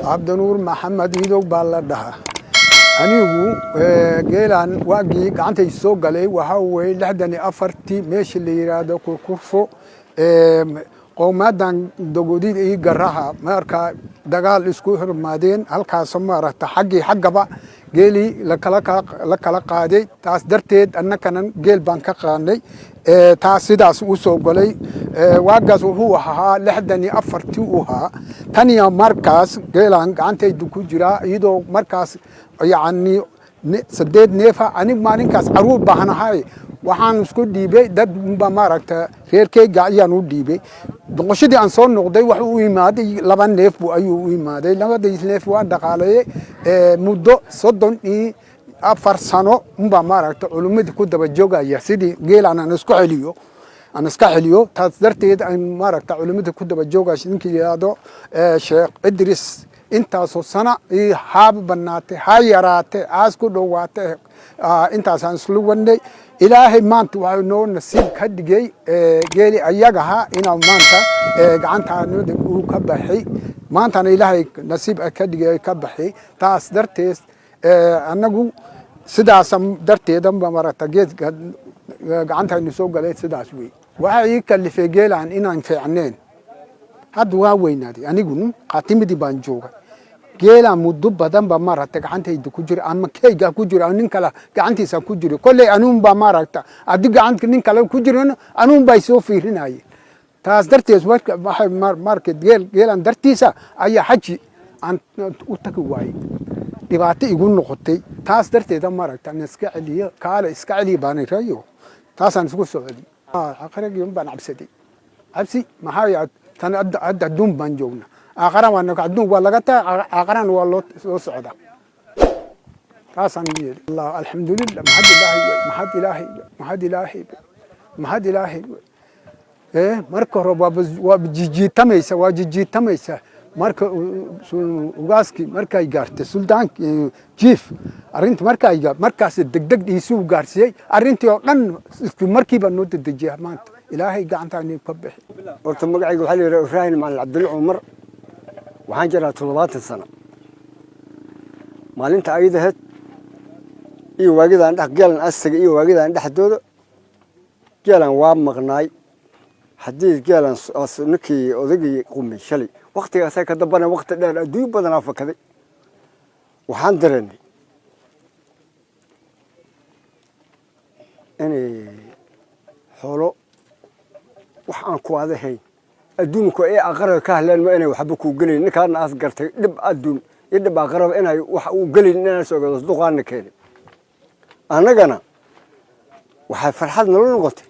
عبدالنور محمد يدو بالله anigu geelan waagii gacantay soo galay waxa way 64 meesh la yiraahdo kurkurfo qowmadan dogodid ay garaha marka dagaal isku hormaadeen halkaas maarata xaggaba geeli la kala qaaday taas darteed annakana geel baan ka qaanay taas sidaas u soo galay waagaas wuxuu ahaa 64 u ahaa taniya markaas geelan gacantay ku jira iyadoo markaas يعني سديد نيفا أنا ما نكاس عروض بحنا هاي وحن سكود ديبي دد بماركته غير كي جايانو ديبي دقشدي أنصار نقدي وحو إيمادي لبن نيف بو أيو إيمادي لما دي نيف وادقالي مدة صدّن أفر سنة بماركته علومي كده بجوجا يسدي جيل أنا نسكحليو تصدرت أن ماركته علومي كده بجوجا شنكي هذا شيخ إدريس انت سنة حاب بناتي هايراتي عاسكو دواتي انت سانسلوغندي إلهي مانت وانو نسيب كدجي جيلي ايغها انا مانتا غانتا نود كبخي مانتا إلهي نسيب كدجي كبخي تاس درتيس انغو سداس درتيدم بمرتا جيد غانتا نسو غليت سداس وي waxay kalifay geelan inaan fiicneen had waa weynaadi anigu qaatimidi baan jooga geela muddo badan ba marata gacantayda ku jira ama keyga ku jira nin kala gacantiisa ku jira kulay anuun ba marata adiga gacanta nin kala ku jirana anuun bay soo fiirinay taas darteed waxay market geelan dartiisa ayaa haji aan u tagi waay dhibaato igu noqotay taas darteed marata iska celiyo kaala iska celiyo baan rayo taas aan isku socday aqrayeen baan cabsi maxaa tan adda dum baan joogna aqran waan ka dum waa laga taa aqran waa loo socda taasan diir allah alxamdulillah mahad ilaahi marka rooba waa jijiitamaysa marka ugaaski markay gaartay suldaanki chief arinta markaas degdeg isu gaarsiyay arintii oo dhan isku markiiba noo dadajiyay maanta ilaahay gacantaani ka bixi horta magacaygu waxa la yiraahdaa Ibrahim Macalin Cabdul Umar waxaan jiraa 7 sano maalinta aydaheed iyo waagidaan dhax galan asaga iyo waagidaan dhaxdooda galan waa maqnaay hadii galan ninkii odagii qumay shalay waqtigaas ka dambana waqti dheer aduu badan afakaday waxaan dareemay inay xoolo waxaan ku adahay adduunku ay aqrar ka heleen ma inay waxba ku galin ninkaan aas gartay dib adduun iyo dib aqrar inay wax uu galin inaan soo gado duqaana keenay anagana waxa farxad nolol noqotay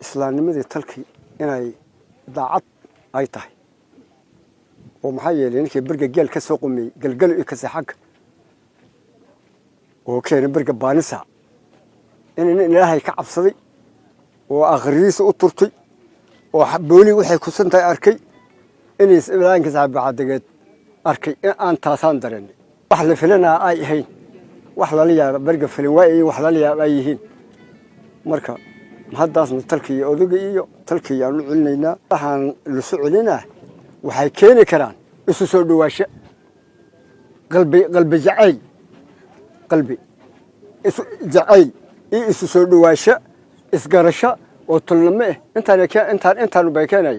islaamnimadii talkii inay daacad ay tahay oo maxay yeeleen ninkii burga geel ka soo qumay galgal iyo ka saxag oo keenay burga baanisa in ilaahay ka cabsaday oo akhriis u turtay oo booli waxay ku santahay arkay inay islaanka saabacadageed arkay aan taasaan dareenay wax la filanaa ay ahayn wax la liyaa burga filan waa wax la liyaa ay yihiin marka haddaasna talkii odaga iyo talkii aan u cilinaynaa waxaan la soo celinaa waxay keeni karaan isu soo dhawaasho qalbi jacayl isu jacayl isu soo dhawaasho isgarasho oo tulnimo intaan bay keenay